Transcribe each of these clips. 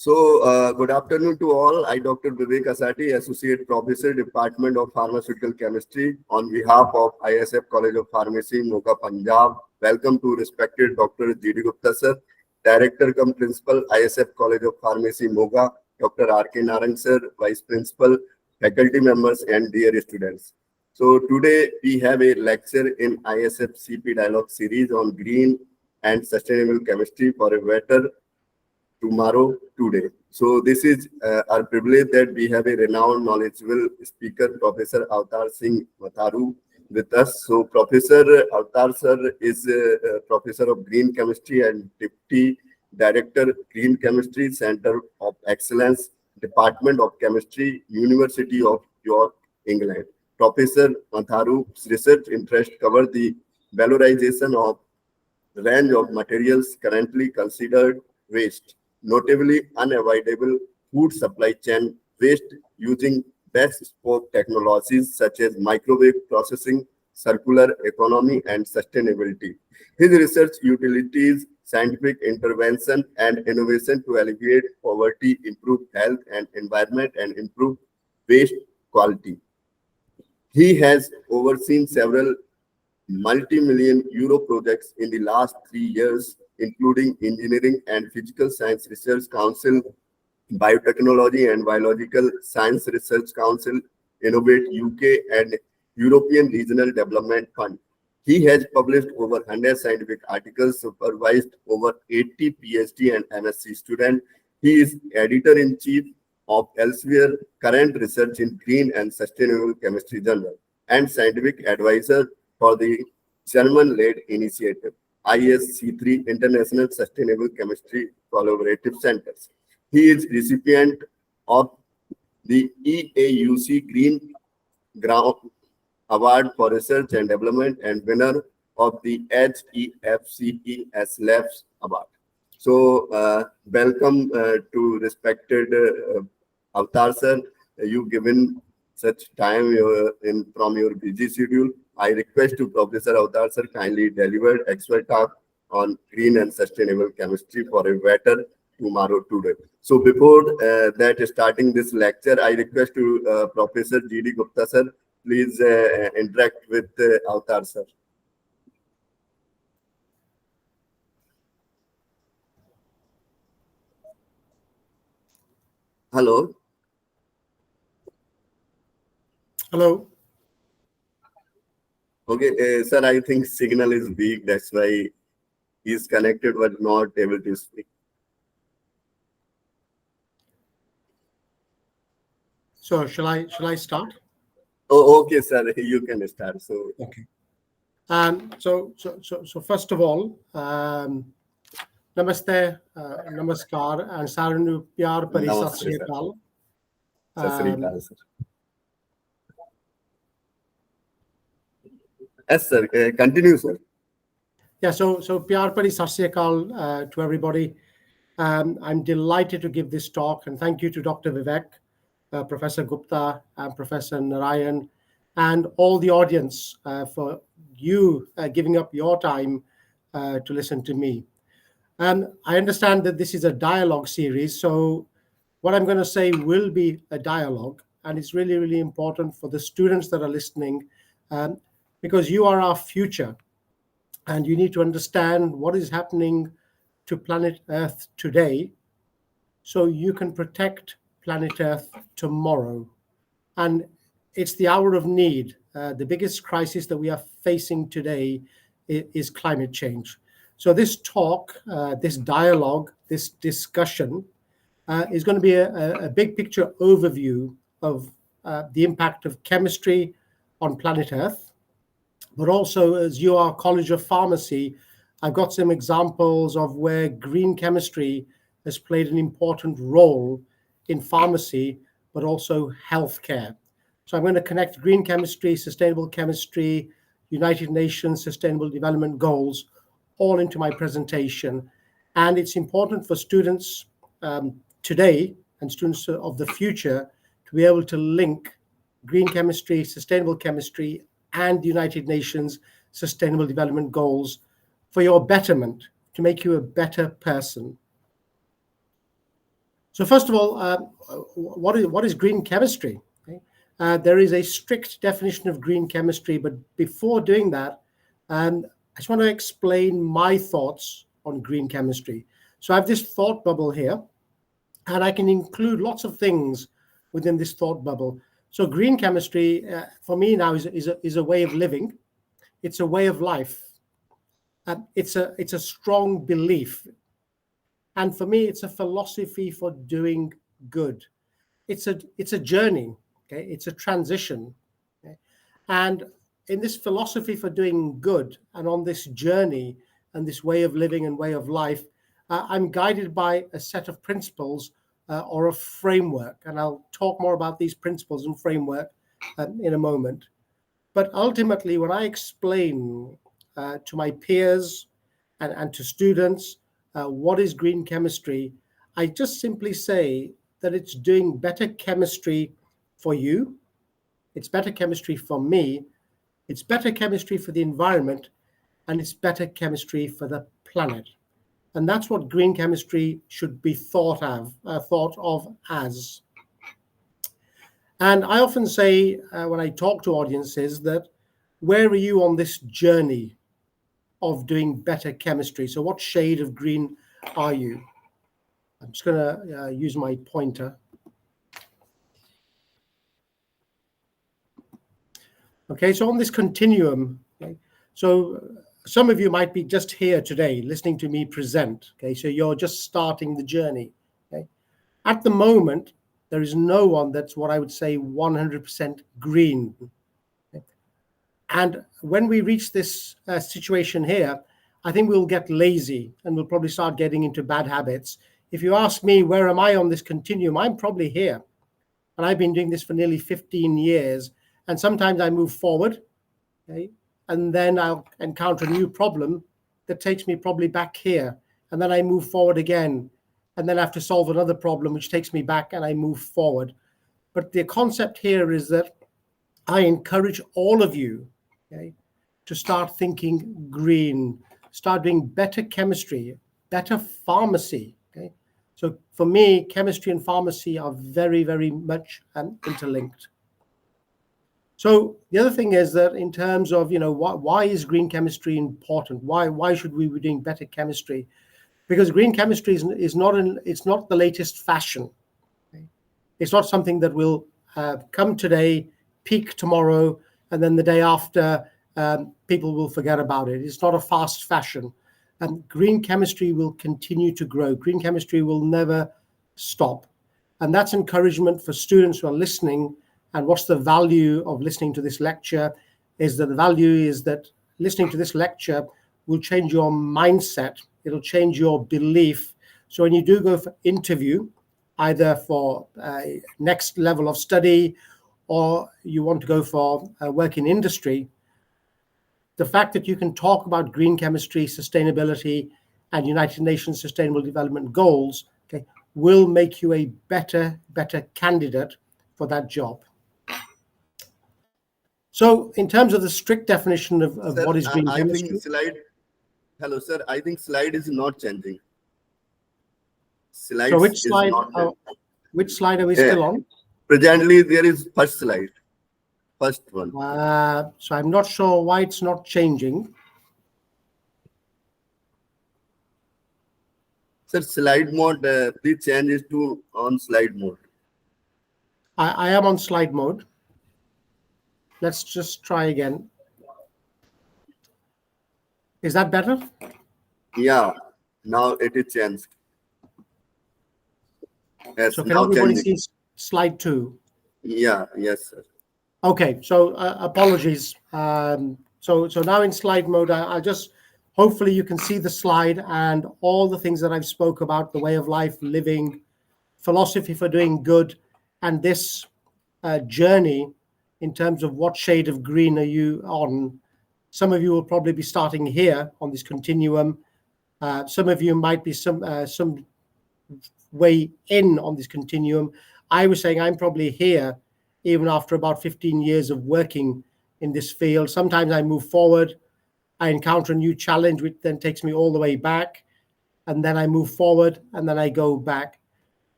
Good afternoon to all. I, Dr. Vivek Asati, Associate Professor, Department of Pharmaceutical Chemistry, on behalf of ISF College of Pharmacy, Moga, Punjab. Welcome to respected Dr. G.D. Gupta sir, Director cum Principal, ISF College of Pharmacy, Moga, Dr. R.K. Narang sir, Vice Principal, faculty members, and dear students. So today we have a lecture in ISFCP dialogue series on green and sustainable chemistry for a better tomorrow today. So this is our privilege that we have a renowned knowledgeable speaker, Professor Avtar Singh Matharu, with us. So Professor Avtar sir is a Professor of Green Chemistry and Deputy Director, Green Chemistry Center of Excellence, Department of Chemistry, University of York, England. Professor Matharu's research interest covers the valorization of range of materials currently considered waste, notably unavoidable food supply chain waste using bespoke technologies such as microwave processing, circular economy, and sustainability. His research utilities scientific intervention and innovation to alleviate poverty, improve health and environment, and improve waste quality. He has overseen several multi-million euro projects in the last 3 years, including Engineering and Physical Science Research Council, Biotechnology and Biological Science Research Council, Innovate UK, and European Regional Development Fund. He has published over 100 scientific articles, supervised over 80 PhD and MSc students. He is editor-in-chief of Elsevier Current Research in Green and Sustainable Chemistry Journal and scientific advisor for the German-led initiative ISC3 International Sustainable Chemistry Collaborative Centers. He is recipient of the EAUC Green Ground Award for Research and Development and winner of the HEFCE Labs Award. So, welcome to respected Avtar sir. You've given such time from your busy schedule. I request to Professor Avtar sir kindly deliver expert talk on green and sustainable chemistry for a better tomorrow today. So before that, starting this lecture, I request to Professor G.D. Gupta sir, please interact with Avtar sir. Hello. Hello. Okay, sir, I think signal is weak. That's why he's connected but not able to speak. So shall I start? Oh, okay, sir. You can start. So okay. So first of all, namaste, namaskar, and saranu pyar pari sat sri akal. Sir. Yes, sir. Continue, sir. Yeah, so pyar pari sat sri akal to everybody. I'm delighted to give this talk, and thank you to Dr. Vivek, Professor Gupta, and Professor Narayan, and all the audience for you giving up your time to listen to me. And I understand that this is a dialogue series, so what I'm going to say will be a dialogue, and it's really, really important for the students that are listening, because you are our future, and you need to understand what is happening to planet Earth today so you can protect planet Earth tomorrow. And it's the hour of need. The biggest crisis that we are facing today is climate change. So this talk, this dialogue, this discussion is going to be a big picture overview of the impact of chemistry on planet Earth. But also, as you are College of Pharmacy, I've got some examples of where green chemistry has played an important role in pharmacy, but also healthcare. So I'm going to connect green chemistry, sustainable chemistry, United Nations Sustainable Development Goals, all into my presentation. And it's important for students today and students of the future to be able to link green chemistry, sustainable chemistry, and the United Nations Sustainable Development Goals for your betterment, to make you a better person. So first of all, what is green chemistry? Okay. There is a strict definition of green chemistry, but before doing that, I just want to explain my thoughts on green chemistry. So I have this thought bubble here, and I can include lots of things within this thought bubble. So green chemistry, for me now, is a way of living. It's a way of life. It's a strong belief. And for me, it's a philosophy for doing good. It's a journey. Okay, it's a transition. Okay? And in this philosophy for doing good, and on this journey and this way of living and way of life, I'm guided by a set of principles or a framework. And I'll talk more about these principles and framework in a moment. But ultimately, when I explain to my peers and to students what is green chemistry, I just simply say that it's doing better chemistry for you, it's better chemistry for me, it's better chemistry for the environment, and it's better chemistry for the planet. And that's what green chemistry should be thought of as. And I often say when I talk to audiences that, where are you on this journey of doing better chemistry? So what shade of green are you? I'm just going to use my pointer. Okay, so on this continuum, okay, so some of you might be just here today listening to me present. Okay, so you're just starting the journey. Okay, at the moment, there is no one that's what I would say 100% green. Okay? And when we reach this situation here, I think we'll get lazy and we'll probably start getting into bad habits. If you ask me, where am I on this continuum? I'm probably here. And I've been doing this for nearly 15 years. And sometimes I move forward, okay? And then I'll encounter a new problem that takes me probably back here. And then I move forward again. And then I have to solve another problem, which takes me back, and I move forward. But the concept here is that I encourage all of you, okay, to start thinking green, start doing better chemistry, better pharmacy. Okay? So for me, chemistry and pharmacy are very, very much interlinked. So the other thing is that in terms of, why is green chemistry important? Why should we be doing better chemistry? Because green chemistry is not the latest fashion. Okay? It's not something that will come today, peak tomorrow, and then the day after people will forget about it. It's not a fast fashion. Green chemistry will continue to grow. Green chemistry will never stop. And that's encouragement for students who are listening. And what's the value of listening to this lecture is that the value is that listening to this lecture will change your mindset. It'll change your belief. So when you do go for interview, either for next level of study or you want to go for work in industry, the fact that you can talk about green chemistry, sustainability, and United Nations Sustainable Development Goals, okay, will make you a better candidate for that job. So in terms of the strict definition of Sir, what is green I chemistry. think slide. Hello, sir. I think slide is not changing. So which slide? Which slide are we still on? Presently, there is first slide. First one. So I'm not sure why it's not changing. Sir, slide mode. Please change it to on slide mode. I am on slide mode. Let's just try again. Is that better? Yeah. Now it is changed. Yes. So can now everybody changing. see slide 2? Yeah. Yes, sir. Okay. So apologies. So now in slide mode, I just hopefully you can see the slide and all the things that I've spoke about: the way of life, living, philosophy for doing good, and this journey in terms of what shade of green are you on. Some of you will probably be starting here on this continuum. Some of you might be some way in on this continuum. I was saying I'm probably here even after about 15 years of working in this field. Sometimes I move forward, I encounter a new challenge, which then takes me all the way back, and then I move forward, and then I go back.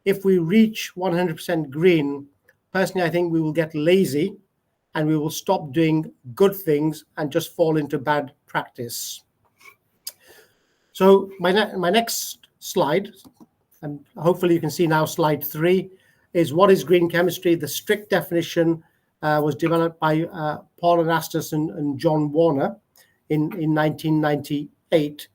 if we reach 100% green, personally, I think we will get lazy and we will stop doing good things and just fall into bad practice. So my next slide, and hopefully you can see now slide 3, is what is green chemistry. The strict definition was developed by Paul Anastas and John Warner in 1998.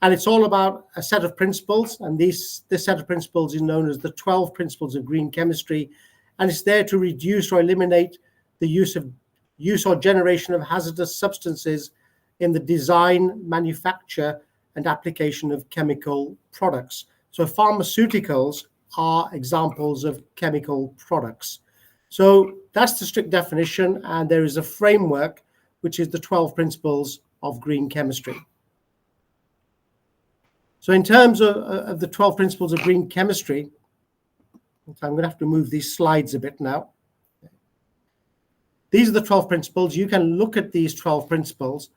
And it's all about a set of principles. And this set of principles is known as the 12 principles of green chemistry. And it's there to reduce or eliminate the use or generation of hazardous substances in the design, manufacture, and application of chemical products. So pharmaceuticals are examples of chemical products. So that's the strict definition, and there is a framework, which is the 12 principles of green chemistry. So in terms of the 12 principles of green chemistry, I'm going to have to move these slides a bit now. These are the 12 principles. You can look at these 12 principles,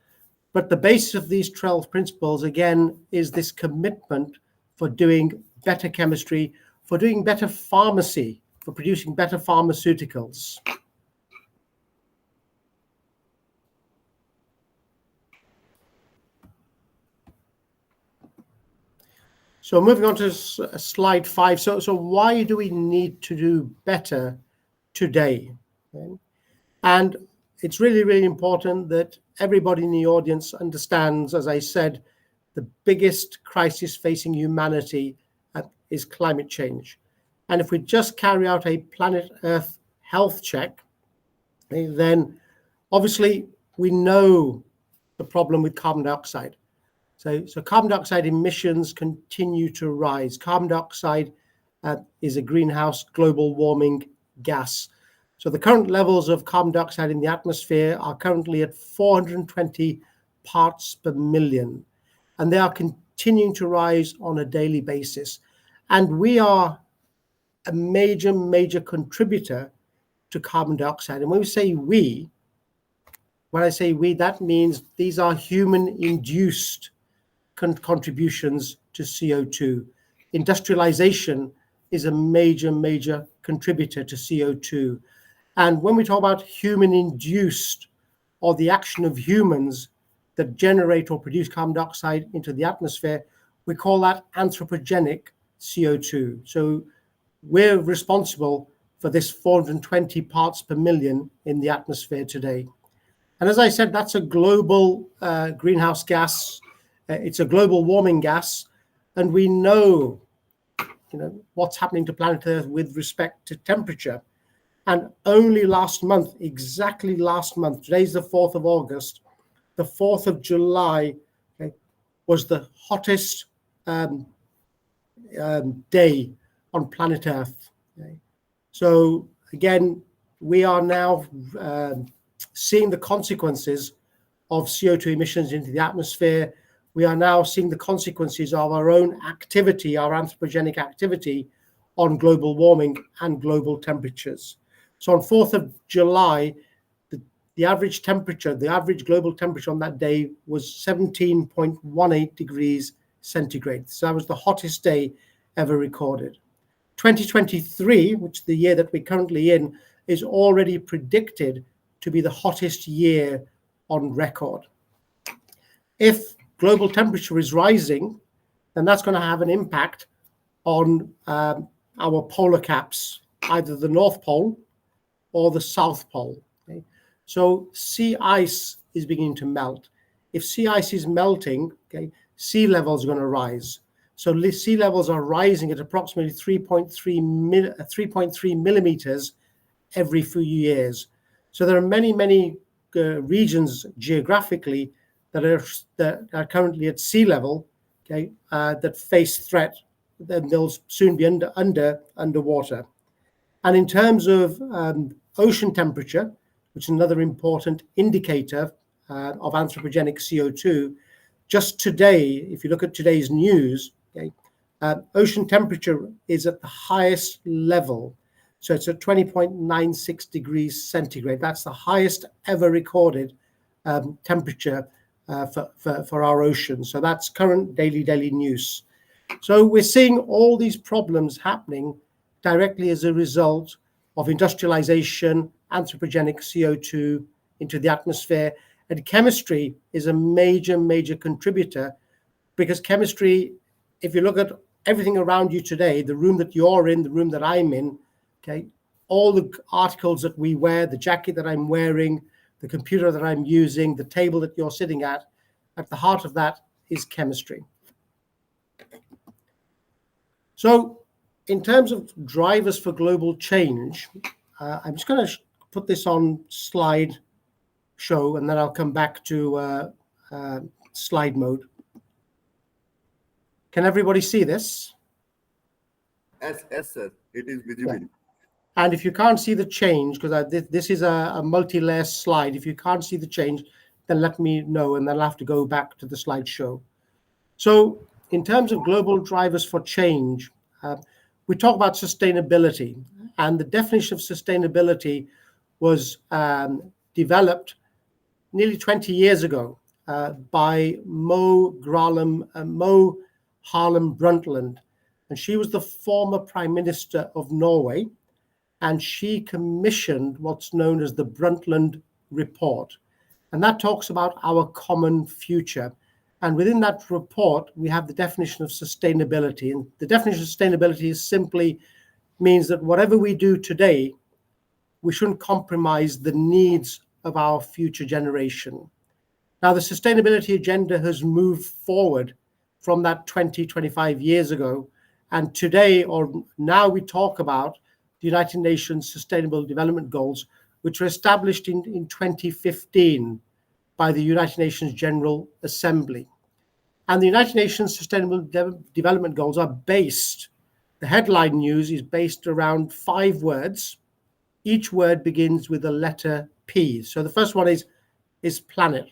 but the basis of these 12 principles, again, is this commitment for doing better chemistry, for doing better pharmacy, for producing better pharmaceuticals. So moving on to slide 5. So why do we need to do better today? Okay. And it's really, really important that everybody in the audience understands, as I said, the biggest crisis facing humanity is climate change. And if we just carry out a planet Earth health check, then obviously we know the problem with carbon dioxide. So carbon dioxide emissions continue to rise. Carbon dioxide is a greenhouse global warming gas. So the current levels of carbon dioxide in the atmosphere are currently at 420 parts per million. And they are continuing to rise on a daily basis. And we are a major, major contributor to carbon dioxide. And when we say we, when I say we, that means these are human-induced contributions to CO2. Industrialization is a major, major contributor to CO2. And when we talk about human-induced, or the action of humans that generate or produce carbon dioxide into the atmosphere, we call that anthropogenic CO2. So we're responsible for this 420 parts per million in the atmosphere today. And as I said, that's a global greenhouse gas. It's a global warming gas. And we know, what's happening to planet Earth with respect to temperature. And only last month, exactly last month, today's the 4th of August, the 4th of July was the hottest day on planet Earth. So again, we are now seeing the consequences of CO2 emissions into the atmosphere. We are now seeing the consequences of our own activity, our anthropogenic activity on global warming and global temperatures. So on 4th of July, the average temperature, the average global temperature on that day was 17.18 degrees centigrade. So that was the hottest day ever recorded. 2023, which is the year that we're currently in, is already predicted to be the hottest year on record. If global temperature is rising, then that's going to have an impact on our polar caps, either the North Pole or the South Pole. Okay? So sea ice is beginning to melt. If sea ice is melting, sea levels are going to rise. So sea levels are rising at approximately 3.3 millimeters every few years. So there are many, many regions geographically that are currently at sea level, that face threat. Then they'll soon be underwater. And in terms of ocean temperature, which is another important indicator of anthropogenic CO2, just today, if you look at today's news, ocean temperature is at the highest level. So it's at 20.96 degrees centigrade. That's the highest ever recorded temperature for our ocean. So that's current daily news. So we're seeing all these problems happening, directly as a result of industrialization, anthropogenic CO2 into the atmosphere. And chemistry is a major, major contributor, because chemistry, if you look at everything around you today, the room that you're in, the room that I'm in, okay, all the articles that we wear, the jacket that I'm wearing, the computer that I'm using, the table that you're sitting at the heart of that is chemistry. So in terms of drivers for global change, I'm just going to put this on slide show, and then I'll come back to slide mode. Can everybody see this? Yes, sir. It is visible. Yeah. And if you can't see the change, because this is a multi-layer slide, if you can't see the change, then let me know, and then I'll have to go back to the slideshow. So in terms of global drivers for change, we talk about sustainability, and the definition of sustainability was developed nearly 20 years ago by Mo Harlem Brundtland, and she was the former Prime Minister of Norway, and she commissioned what's known as the Brundtland Report, and that talks about our common future. And within that report, we have the definition of sustainability. And the definition of sustainability is simply means that whatever we do today, we shouldn't compromise the needs of our future generation. Now, the sustainability agenda has moved forward from that 25 years ago. And today, or now, we talk about the United Nations Sustainable Development Goals, which were established in 2015 by the United Nations General Assembly. And the United Nations Sustainable Development Goals are based, the headline news is based around 5 words. Each word begins with the letter P. So the first one is planet.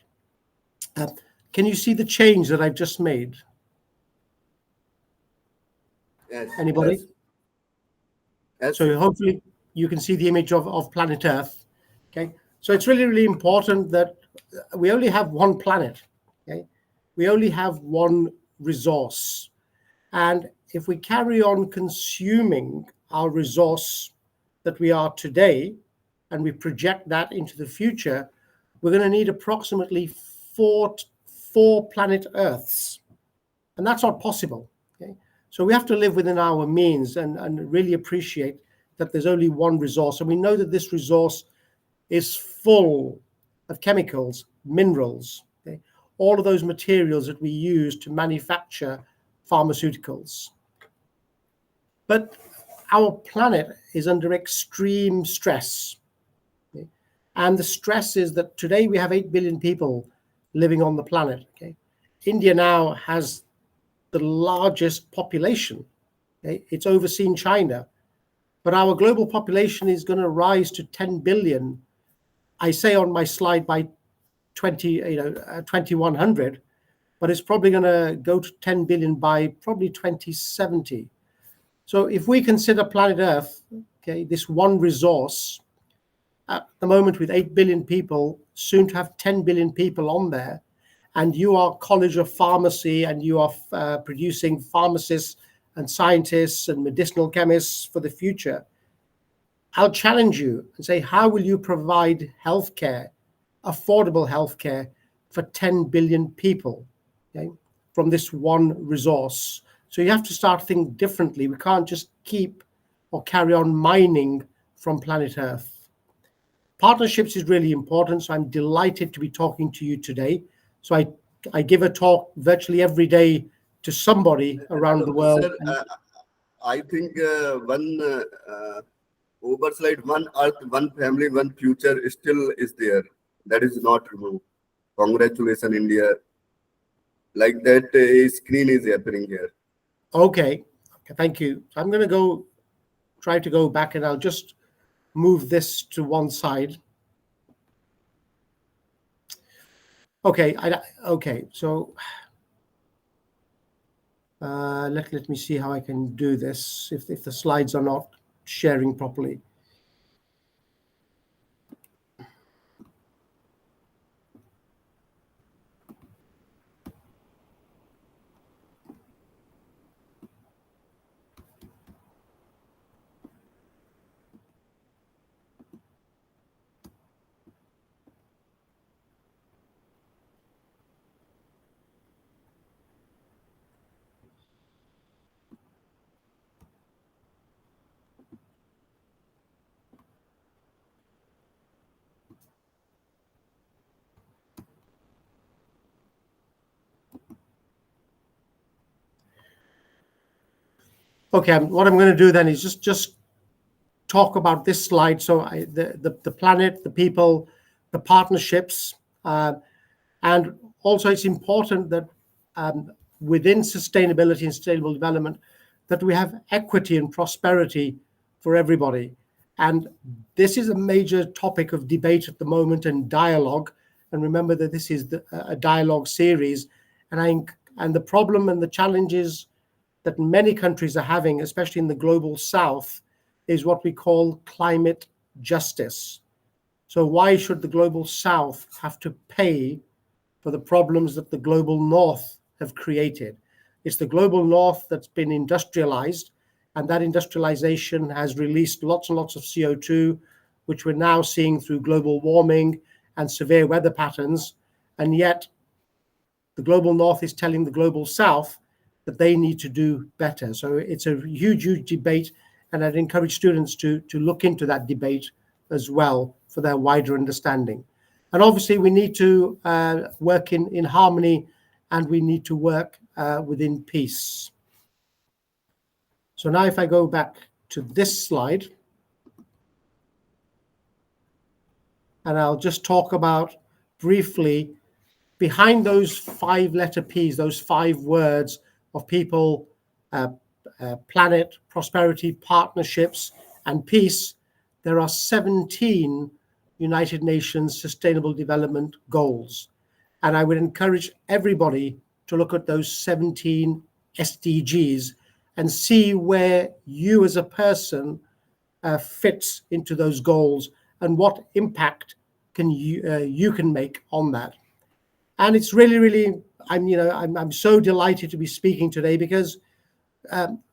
Can you see the change that I've just made? Yes. Anybody? Yes. Yes, So sir. hopefully you can see the image of planet Earth. Okay. So it's really, really important that we only have one planet. Okay. We only have one resource. And if we carry on consuming our resource that we are today, and we project that into the future, we're going to need approximately four planet Earths. And that's not possible. Okay? So we have to live within our means and really appreciate that there's only one resource. And we know that this resource is full of chemicals, minerals, okay? All of those materials that we use to manufacture pharmaceuticals. But our planet is under extreme stress. Okay? And the stress is that today we have 8 billion people living on the planet. Okay? India now has the largest population. Okay? It's overseen China. But our global population is going to rise to 10 billion. I say on my slide by 2100, but it's probably going to go to 10 billion by probably 2070. So if we consider planet Earth, okay, this one resource, at the moment with 8 billion people, soon to have 10 billion people on there, and you are College of Pharmacy and you are producing pharmacists and scientists and medicinal chemists for the future, I'll challenge you and say, how will you provide healthcare, affordable healthcare for 10 billion people, okay, from this one resource? So you have to start thinking differently. We can't just keep or carry on mining from planet Earth. Partnerships is really important, so I'm delighted to be talking to you today. So I give a talk virtually every day to somebody around the world. Sir, I think one overslide, one Earth, one family, one future still is there. That is not removed. Congratulations, India. Like that, a screen is appearing here. Okay, thank you. So I'm going to try to go back, and I'll just move this to one side. Okay, so let me see how I can do this if the slides are not sharing properly. Okay, what I'm going to do then is just talk about this slide. So the planet, the people, the partnerships, and also it's important that within sustainability and sustainable development, that we have equity and prosperity for everybody. And this is a major topic of debate at the moment and dialogue. And remember that this is a dialogue series. And the problem and the challenges that many countries are having, especially in the global south, is what we call climate justice. So why should the global south have to pay for the problems that the global north have created? It's the global north that's been industrialized, and that industrialization has released lots and lots of CO2, which we're now seeing through global warming and severe weather patterns. And yet the global north is telling the global south that they need to do better. So it's a huge, huge debate, and I'd encourage students to look into that debate as well for their wider understanding. And obviously we need to work in harmony, and we need to work within peace. So now if I go back to this slide, and I'll just talk about briefly behind those 5-letter P's, those 5 words of people, planet, prosperity, partnerships, and peace, there are 17 United Nations Sustainable Development Goals. And I would encourage everybody to look at those 17 SDGs and see where you as a person fits into those goals and what impact can you can make on that. And it's really, I'm so delighted to be speaking today because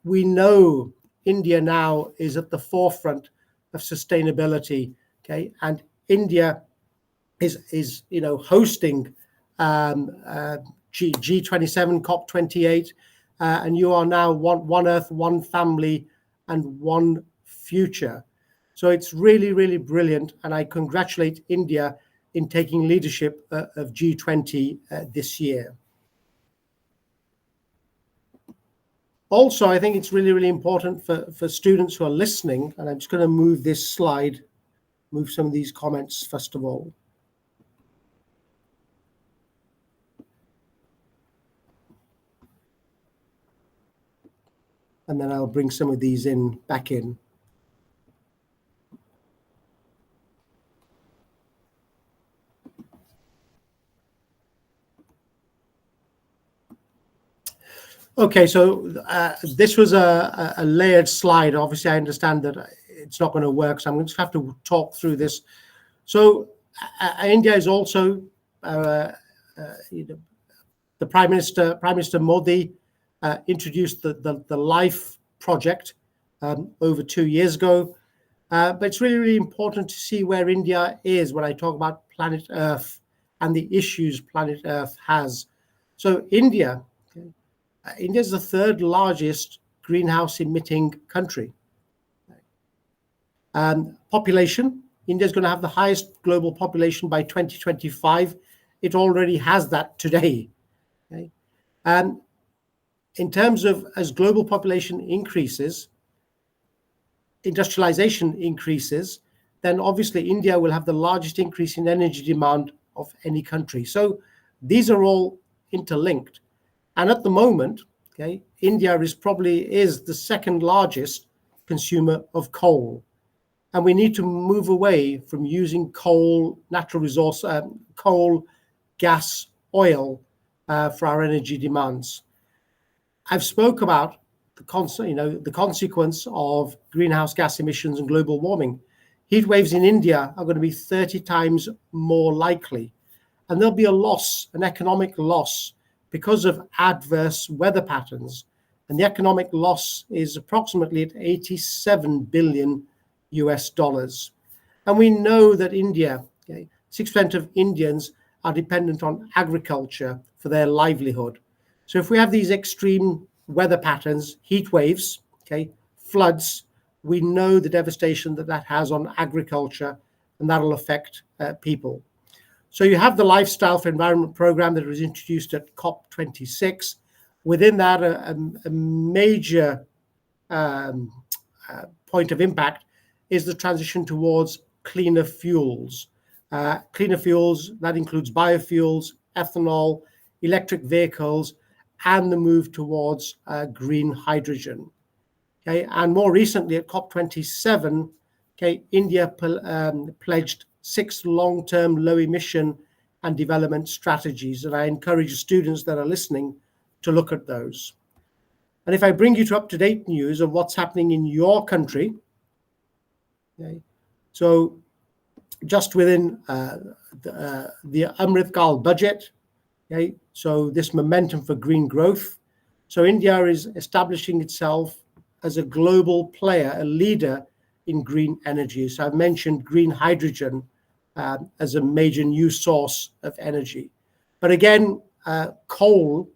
we know India now is at the forefront of sustainability. Okay, and India is hosting G27, COP28, and you are now one Earth, one family, and one future. So it's really, really brilliant, and I congratulate India in taking leadership of G20 this year. Also, I think it's really, really important for students who are listening, and I'm just going to move this slide, move some of these comments first of all. And then I'll bring some of these back in. Okay, so this was a layered slide. Obviously, I understand that it's not going to work, so I'm going to have to talk through this. So India is also, the Prime Minister Modi introduced the LIFE project over 2 years ago. But it's really, really important to see where India is when I talk about planet Earth and the issues planet Earth has. So India is the 3rd largest greenhouse emitting country. Population, India is going to have the highest global population by 2025. It already has that today. Okay? In terms of as global population increases, industrialization increases, then obviously India will have the largest increase in energy demand of any country. So these are all interlinked. And at the moment, okay, India is the 2nd largest consumer of coal. And we need to move away from using coal, natural resource, coal, gas, oil for our energy demands. I've spoke about the consequence of greenhouse gas emissions and global warming. Heat waves in India are going to be 30 times more likely. And there'll be a loss, an economic loss, because of adverse weather patterns. And the economic loss is approximately at $87 billion. And we know that India, 6% of Indians are dependent on agriculture for their livelihood. So if we have these extreme weather patterns, heat waves, floods, we know the devastation that has on agriculture, and that'll affect people. So you have the Lifestyle for Environment program that was introduced at COP26. Within that, a major point of impact is the transition towards cleaner fuels. Cleaner fuels, that includes biofuels, ethanol, electric vehicles, and the move towards green hydrogen. Okay, and more recently at COP27, okay, India pledged 6 long-term low-emission and development strategies, and I encourage students that are listening to look at those. And if I bring you to up-to-date news of what's happening in your country, okay, so just within the Amrit Kaal budget, okay, so this momentum for green growth. So India is establishing itself as a global player, a leader in green energy. So I've mentioned green hydrogen as a major new source of energy. But again, coal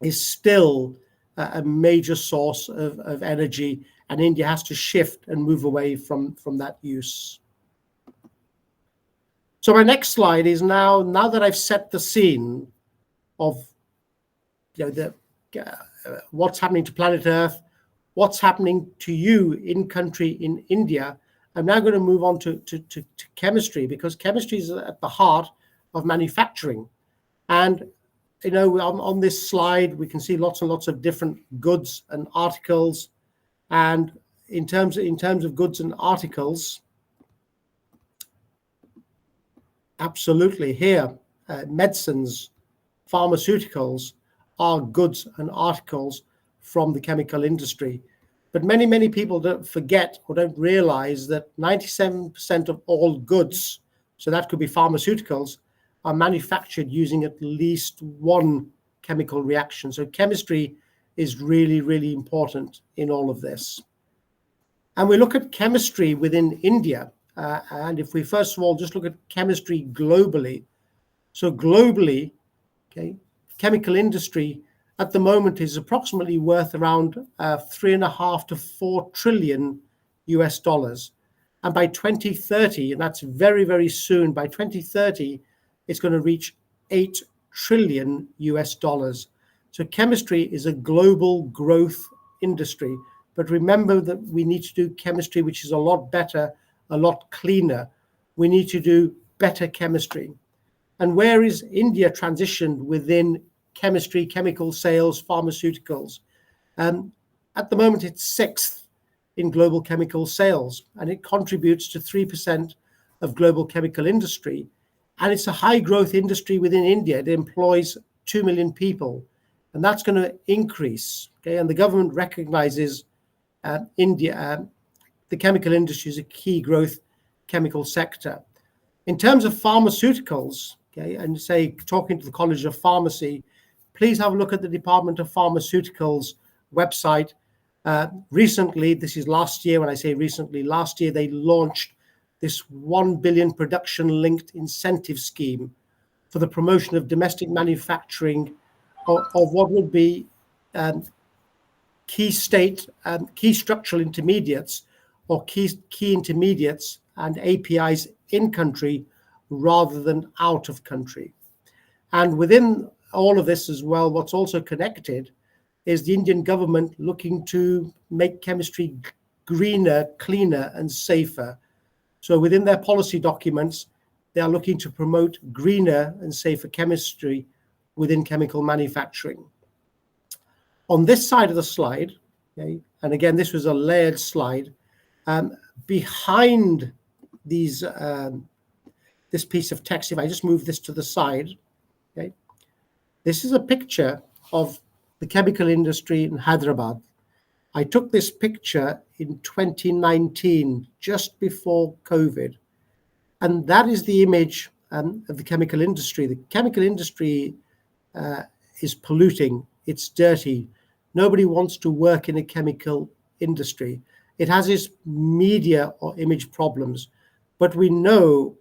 is still a major source of energy, and India has to shift and move away from that use. So my next slide is now that I've set the scene of what's happening to planet Earth, what's happening to you in country in India, I'm now going to move on to chemistry, because chemistry is at the heart of manufacturing. And you know, on this slide, we can see lots and lots of different goods and articles. And in terms of goods and articles, absolutely here, medicines, pharmaceuticals are goods and articles from the chemical industry. But many people don't forget or don't realize that 97% of all goods, so that could be pharmaceuticals, are manufactured using at least one chemical reaction. So chemistry is really important in all of this. And we look at chemistry within India. And if we first of all just look at chemistry globally. So globally, okay, chemical industry at the moment is approximately worth around 3.5 to 4 trillion US dollars. And by 2030, and that's very soon, by 2030, it's going to reach 8 trillion US dollars. So chemistry is a global growth industry. But remember that we need to do chemistry which is a lot better, a lot cleaner. We need to do better chemistry. And where is India transitioned within chemistry, chemical sales, pharmaceuticals? At the moment, it's 6th in global chemical sales, and it contributes to 3% of global chemical industry. And it's a high growth industry within India. It employs 2 million people, and that's going to increase. Okay, and the government recognizes India, the chemical industry is a key growth chemical sector. In terms of pharmaceuticals, okay, and say talking to the College of Pharmacy, please have a look at the Department of Pharmaceuticals website. Recently, this is last year, when I say recently, last year they launched this 1 billion production-linked incentive scheme for the promotion of domestic manufacturing of what would be key structural intermediates or key intermediates and APIs in country rather than out of country. And within all of this as well, what's also connected is the Indian government looking to make chemistry greener, cleaner, and safer. So within their policy documents, they are looking to promote greener and safer chemistry within chemical manufacturing. On this side of the slide, okay, and again, this was a layered slide, behind these this piece of text, if I just move this to the side, okay, this is a picture of the chemical industry in Hyderabad. I took this picture in 2019, just before COVID, and that is the image of the chemical industry. The chemical industry is polluting, it's dirty. Nobody wants to work in a chemical industry. It has its media or image problems, but we know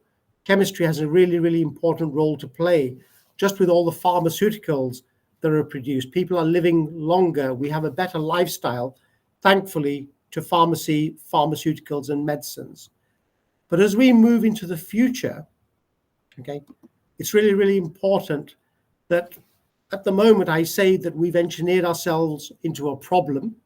chemistry has a really important role to play. Just with all the pharmaceuticals that are produced, people are living longer. We have a better lifestyle, thankfully, to pharmacy, pharmaceuticals, and medicines. But as we move into the future, okay, it's really important that at the moment I say that we've engineered ourselves into a problem,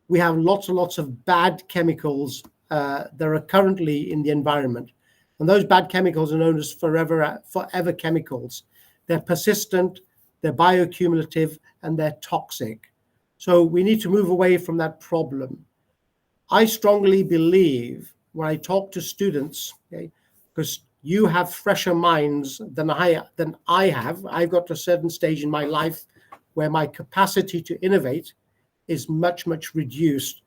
we have lots and lots of bad chemicals that are currently in the environment. And those bad chemicals are known as forever chemicals. They're persistent, they're bioaccumulative, and they're toxic. So we need to move away from that problem. I strongly believe when I talk to students, okay, because you have fresher minds than I have. I've got to a certain stage in my life where my capacity to innovate is much, much reduced.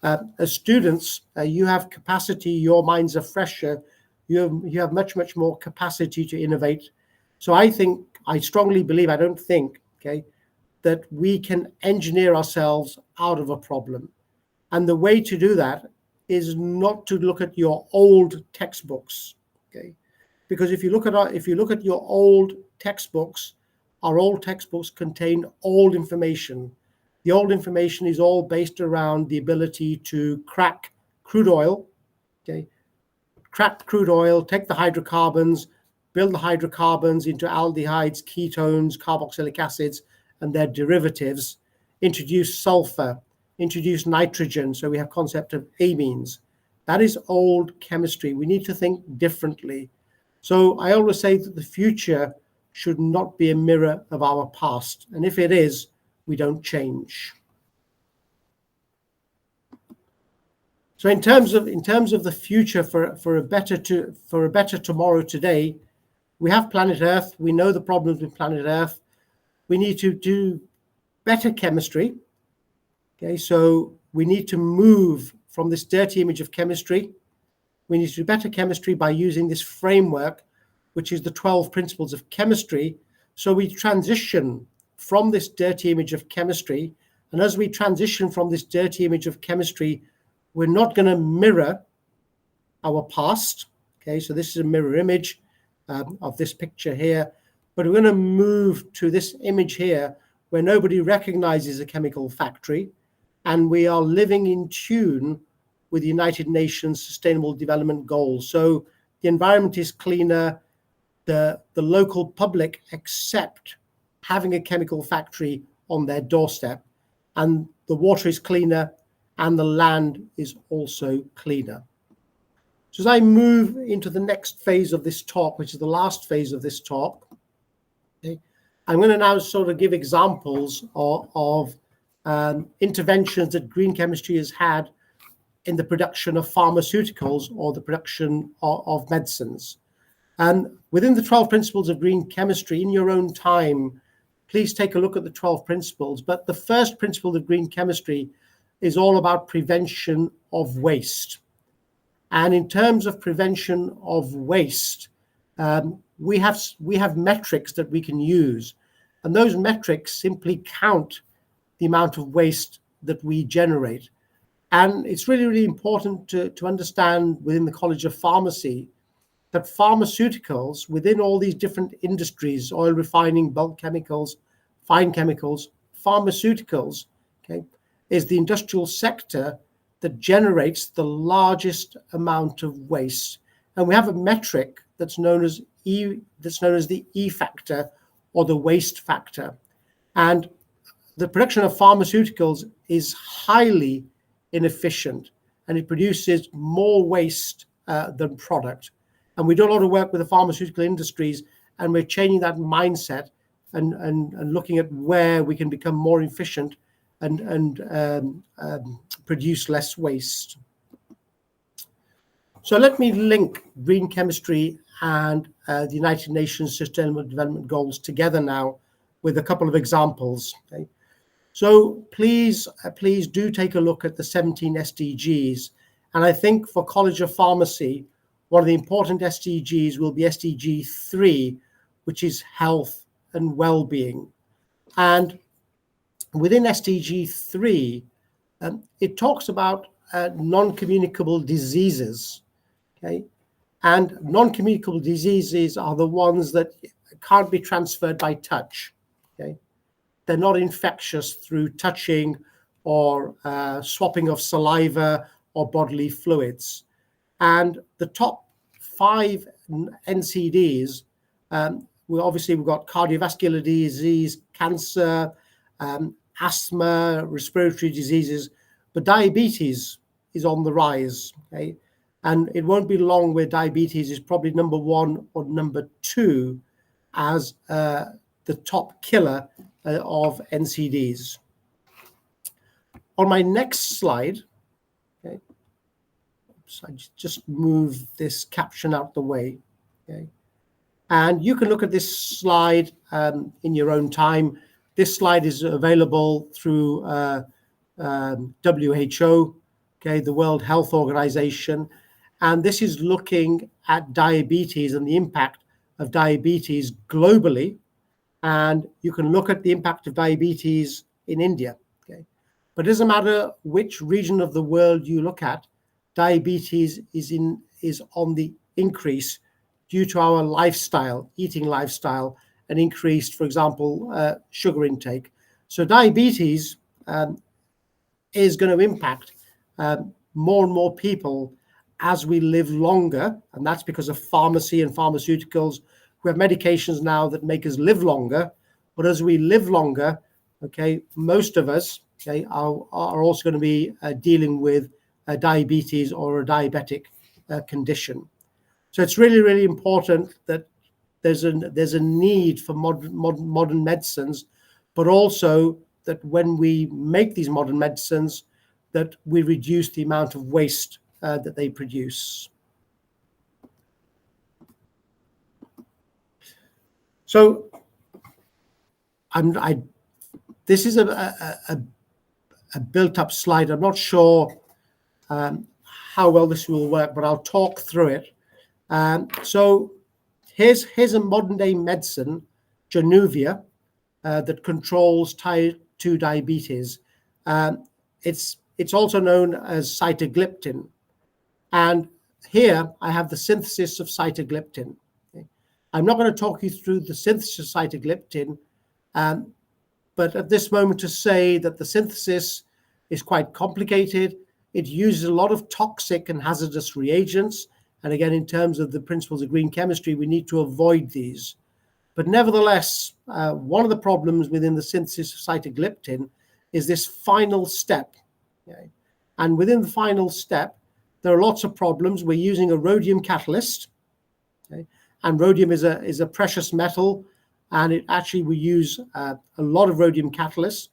As students, you have capacity, your minds are fresher, you have much, much more capacity to innovate. So I strongly believe, I don't think, okay, that we can engineer ourselves out of a problem. And the way to do that is not to look at your old textbooks, okay? Because if you look at your old textbooks, our old textbooks contain old information. The old information is all based around the ability to crack crude oil, okay? Crack crude oil, take the hydrocarbons, build the hydrocarbons into aldehydes, ketones, carboxylic acids, and their derivatives, introduce sulfur, introduce nitrogen, so we have concept of amines. That is old chemistry. We need to think differently. So I always say that the future should not be a mirror of our past. And if it is, we don't change. So in terms of the future for a better tomorrow today, we have planet Earth. We know the problems with planet Earth. We need to do better chemistry. Okay, so we need to move from this dirty image of chemistry. We need to do better chemistry by using this framework, which is the 12 principles of chemistry. So we transition from this dirty image of chemistry. And as we transition from this dirty image of chemistry, we're not going to mirror our past. Okay, so this is a mirror image of this picture here. But we're going to move to this image here where nobody recognizes a chemical factory. And we are living in tune with the United Nations Sustainable Development Goals. So the environment is cleaner, the local public accept having a chemical factory on their doorstep, and the water is cleaner and the land is also cleaner. So as I move into the next phase of this talk, which is the last phase of this talk, okay, I'm going to now sort of give examples of interventions that green chemistry has had in the production of pharmaceuticals or the production of medicines. And within the 12 principles of green chemistry, in your own time, please take a look at the 12 principles. But the first principle of green chemistry is all about prevention of waste. And in terms of prevention of waste, we have metrics that we can use. And those metrics simply count the amount of waste that we generate. And it's really, really important to understand within the College of Pharmacy that pharmaceuticals, within all these different industries, oil refining, bulk chemicals, fine chemicals, pharmaceuticals, okay, is the industrial sector that generates the largest amount of waste. And we have a metric that's known as the E factor, or the waste factor. And the production of pharmaceuticals is highly inefficient, and it produces more waste than product. And we do a lot of work with the pharmaceutical industries, and we're changing that mindset and looking at where we can become more efficient and produce less waste. So let me link green chemistry and the United Nations Sustainable Development Goals together now with a couple of examples. Okay? So please do take a look at the 17 SDGs. And I think for College of Pharmacy, one of the important SDGs will be SDG 3, which is health and well-being. And within SDG 3, it talks about non-communicable diseases. Okay? And non-communicable diseases are the ones that can't be transferred by touch. Okay? They're not infectious through touching or swapping of saliva or bodily fluids. And the top 5 NCDs, we've got cardiovascular disease, cancer, asthma, respiratory diseases. but diabetes is on the rise. Okay? And it won't be long where diabetes is probably number 1 or number 2 as the top killer of NCDs. On my next slide, okay, oops, I just move this caption out the way. Okay. And you can look at this slide in your own time. This slide is available through WHO, okay, the World Health Organization. And this is looking at diabetes and the impact of diabetes globally. And you can look at the impact of diabetes in India. Okay? But it doesn't matter which region of the world you look at, diabetes is on the increase due to our lifestyle, eating lifestyle, and increased, for example, sugar intake. So diabetes is going to impact more and more people as we live longer, and that's because of pharmacy and pharmaceuticals. We have medications now that make us live longer, but as we live longer, okay, most of us, okay, are also going to be dealing with diabetes or a diabetic condition. So it's really, really important that there's a need for modern medicines, but also that when we make these modern medicines, that we reduce the amount of waste that they produce. So this is a built-up slide. I'm not sure how well this will work, but I'll talk through it. So here's a modern-day medicine, Januvia, that controls type 2 diabetes. It's also known as sitagliptin. And here I have the synthesis of sitagliptin. Okay? I'm not going to talk you through the synthesis of sitagliptin, but at this moment to say that the synthesis is quite complicated. It uses a lot of toxic and hazardous reagents. And again, in terms of the principles of green chemistry, we need to avoid these. But nevertheless, one of the problems within the synthesis of sitagliptin is this final step. Okay? And within the final step, there are lots of problems. We're using a rhodium catalyst, okay? And rhodium is a precious metal, and we use a lot of rhodium catalysts.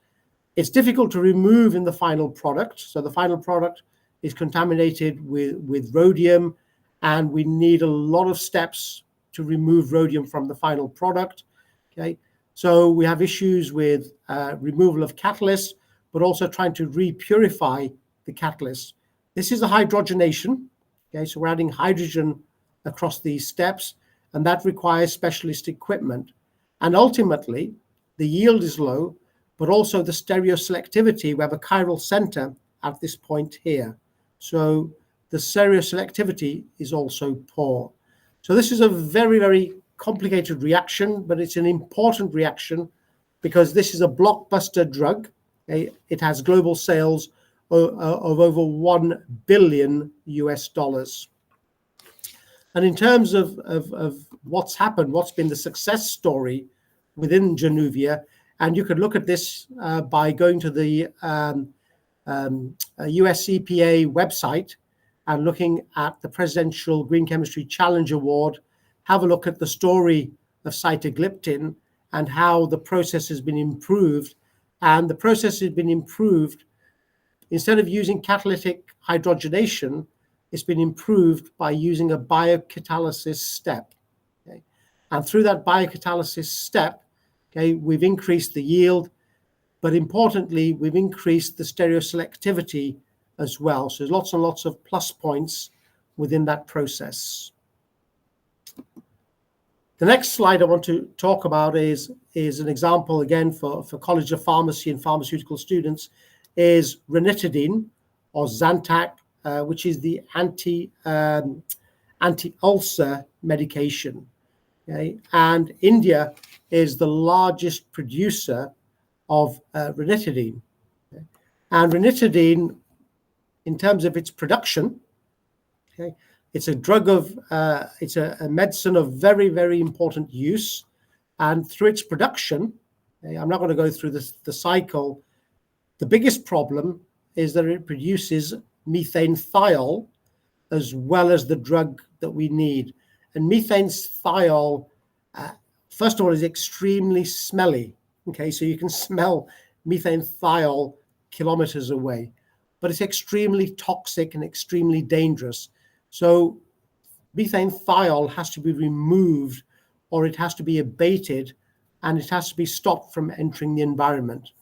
It's difficult to remove in the final product. So the final product is contaminated with rhodium, and we need a lot of steps to remove rhodium from the final product. Okay, so we have issues with removal of catalysts, but also trying to repurify the catalyst. This is a hydrogenation. Okay, so we're adding hydrogen across these steps, and that requires specialist equipment. And ultimately, the yield is low, but also the stereoselectivity. We have a chiral center at this point here. So the stereoselectivity is also poor. So this is a very, very complicated reaction, but it's an important reaction because this is a blockbuster drug. Okay? It has global sales of over $1 billion US. And in terms of what's happened, what's been the success story within Januvia, and you could look at this by going to the US EPA website and looking at the Presidential Green Chemistry Challenge Award. Have a look at the story of sitagliptin and how the process has been improved. And the process has been improved. Instead of using catalytic hydrogenation, it's been improved by using a biocatalysis step. Okay? And through that biocatalysis step, okay, we've increased the yield, but importantly, we've increased the stereoselectivity as well. So there's lots and lots of plus points within that process. The next slide I want to talk about is an example, again, for College of Pharmacy and pharmaceutical students, is ranitidine, or Zantac, which is the anti-ulcer medication. Okay? And India is the largest producer of ranitidine. Okay? And ranitidine, in terms of its production, okay, it's a drug of, it's a medicine of very, very important use. And through its production, okay, I'm not going to go through the cycle. The biggest problem is that it produces methane thiol as well as the drug that we need. And methane thiol, first of all, is extremely smelly. Okay, so you can smell methane thiol kilometers away, but it's extremely toxic and extremely dangerous. So methane thiol has to be removed, or it has to be abated, and it has to be stopped from entering the environment.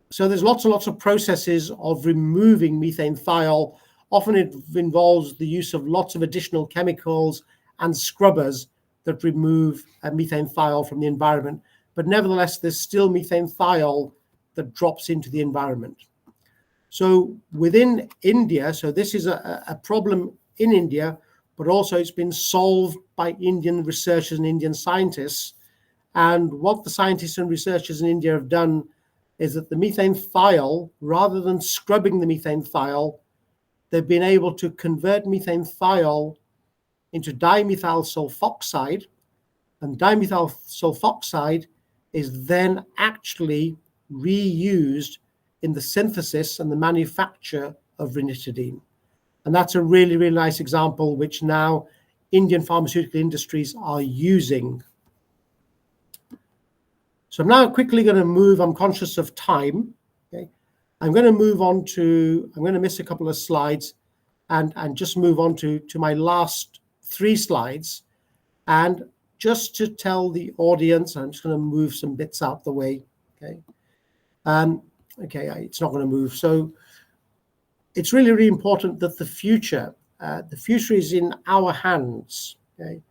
So there's lots and lots of processes of removing methane thiol. Often it involves the use of lots of additional chemicals and scrubbers that remove methane thiol from the environment. But nevertheless, there's still methane thiol that drops into the environment. So within India, so this is a problem in India, but also it's been solved by Indian researchers and Indian scientists. And what the scientists and researchers in India have done is that the methane thiol, rather than scrubbing the methane thiol, they've been able to convert methane thiol into dimethyl sulfoxide, and dimethyl sulfoxide is then actually reused in the synthesis and the manufacture of ranitidine. And that's a really, really nice example which now Indian pharmaceutical industries are using. So I'm now quickly going to move, I'm conscious of time. Okay. I'm going to move on to, I'm going to miss a couple of slides and just move on to my last 3 slides. And just to tell the audience, I'm just going to move some bits out the way. Okay. Okay, it's not going to move. So it's really, really important that the future is in our hands. Okay.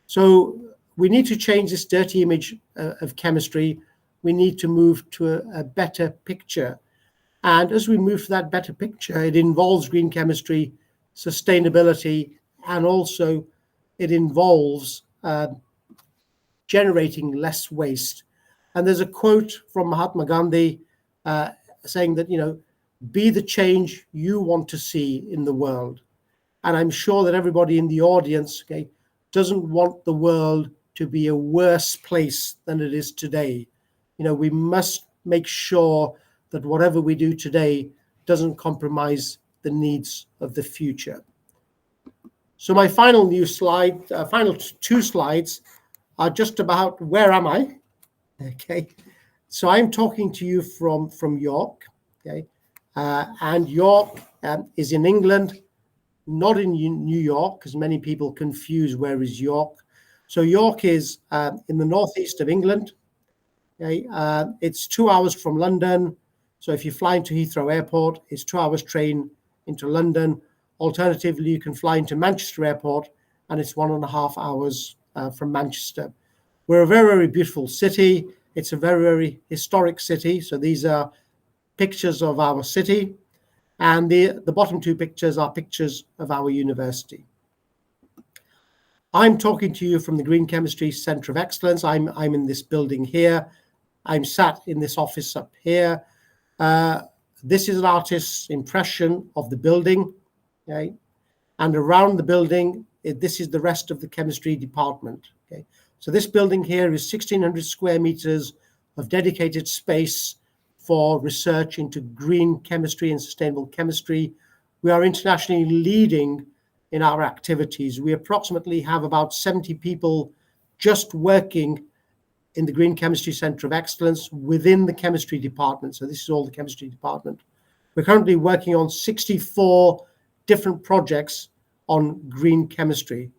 So we need to change this dirty image of chemistry. We need to move to a better picture. And as we move to that better picture, it involves green chemistry, sustainability, and also it involves generating less waste. And there's a quote from Mahatma Gandhi saying that, you know, be the change you want to see in the world. And I'm sure that everybody in the audience, okay, doesn't want the world to be a worse place than it is today. You know, we must make sure that whatever we do today doesn't compromise the needs of the future. So my final new slide, final 2 slides are just about where am I? Okay, so I'm talking to you from York. Okay, and York is in England, not in New York, because many people confuse where is York. So York is in the northeast of England. Okay, it's 2 hours from London. So if you fly into Heathrow Airport, it's 2 hours train into London. Alternatively, you can fly into Manchester Airport, and it's 1.5 hours from Manchester. We're a very, very beautiful city. It's a very, very historic city. So these are pictures of our city. And the bottom 2 pictures are pictures of our university. I'm talking to you from the Green Chemistry Centre of Excellence. I'm in this building here. I'm sat in this office up here. This is an artist's impression of the building. Okay? And around the building, this is the rest of the chemistry department. Okay? So this building here is 1,600 square meters of dedicated space for research into green chemistry and sustainable chemistry. We are internationally leading in our activities. We approximately have about 70 people just working in the Green Chemistry Centre of Excellence within the chemistry department. So this is all the chemistry department. We're currently working on 64 different projects on green chemistry,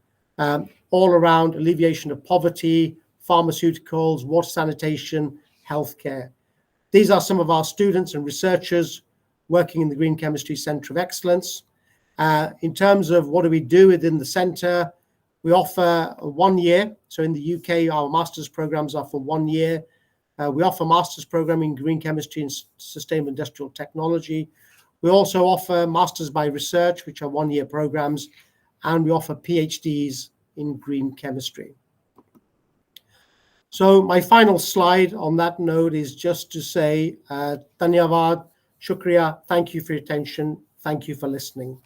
all around alleviation of poverty, pharmaceuticals, water sanitation, healthcare. These are some of our students and researchers working in the Green Chemistry Centre of Excellence. In terms of what do we do within the centre, we offer 1 year. So in the UK, our master's programs are for 1 year. We offer master's program in green chemistry and sustainable industrial technology. We also offer masters by research, which are 1 year programs, and we offer PhDs in green chemistry. So my final slide on that note is just to say, Dhanyavad, Shukriya, thank you for your attention. Thank you for listening.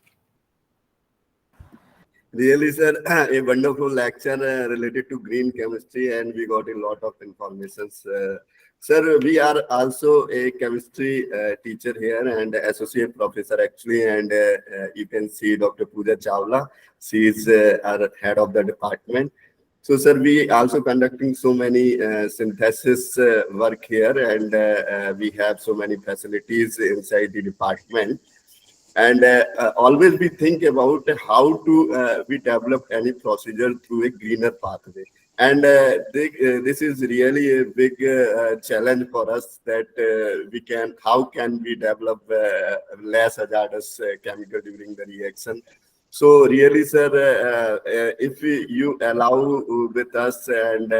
Really, sir, a wonderful lecture related to green chemistry, and we got a lot of information Sir, we are also a chemistry teacher here and associate professor actually, and you can see Dr. Pooja Chawla. She is our head of the department. So, sir, we also conducting so many synthesis work here, and we have so many facilities inside the department. And always we think about how to we develop any procedure through a greener pathway. And this is really a big challenge for us that how can we develop less hazardous chemical during the reaction. So really, sir, if you allow with us and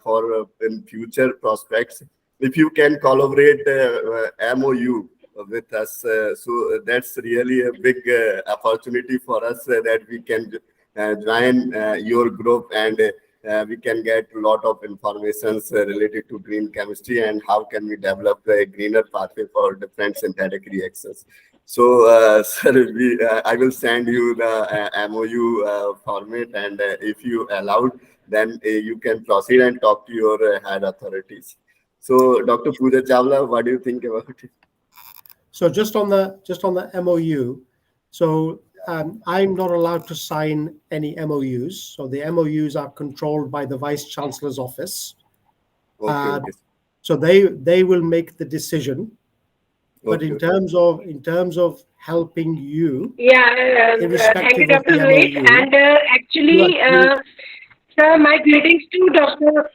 for in future prospects, if you can collaborate MOU with us, so that's really a big opportunity for us that we can join your group and we can get a lot of informations related to green chemistry and how can we develop a greener pathway for different synthetic reactions. So, sir, I will send you the MOU format, and if you allowed, then you can proceed and talk to your head authorities. So, Dr. Pooja Chawla, what do you think about it? So just on the MOU, so I'm not allowed to sign any MOUs. So the MOUs are controlled by the Vice Chancellor's office. Okay. So they will make the decision. But Okay. in terms of helping you, thank you, irrespective of Dr. the Vivek. MOU, And actually, sir, my greetings to Dr.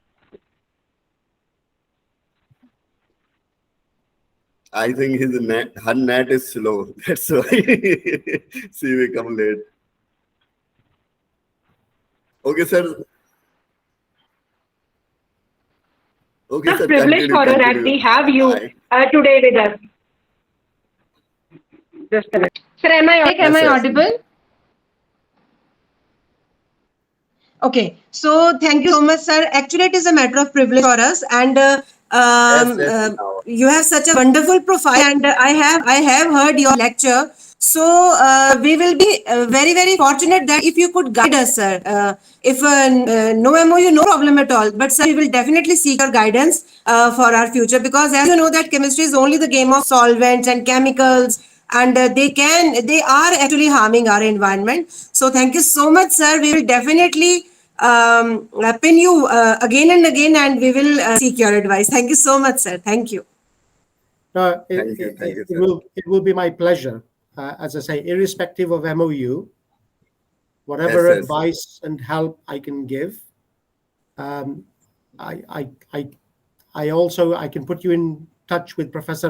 I think her net is slow. That's why she will come late. Okay, sir. Okay, sir. Privilege for us that we have you today with us. Just a minute. Sir, am I audible? Okay, so thank you so much, sir. Actually, it is a matter of privilege for us, and you have such a wonderful profile, and I have heard your lecture. So we will be very, very fortunate that if you could guide us, sir. If no MOU, no problem at all. But sir, we will definitely seek your guidance for our future, because as you know that chemistry is only the game of solvents and chemicals, and they are actually harming our environment. So thank you so much, sir. We will definitely pin you again and again, and we will seek your advice. Thank you so much, sir. Thank you. Thank you, sir. It will be my pleasure. As I say, irrespective of MOU, whatever Yes, advice and help I can give, I can put you in touch with Professor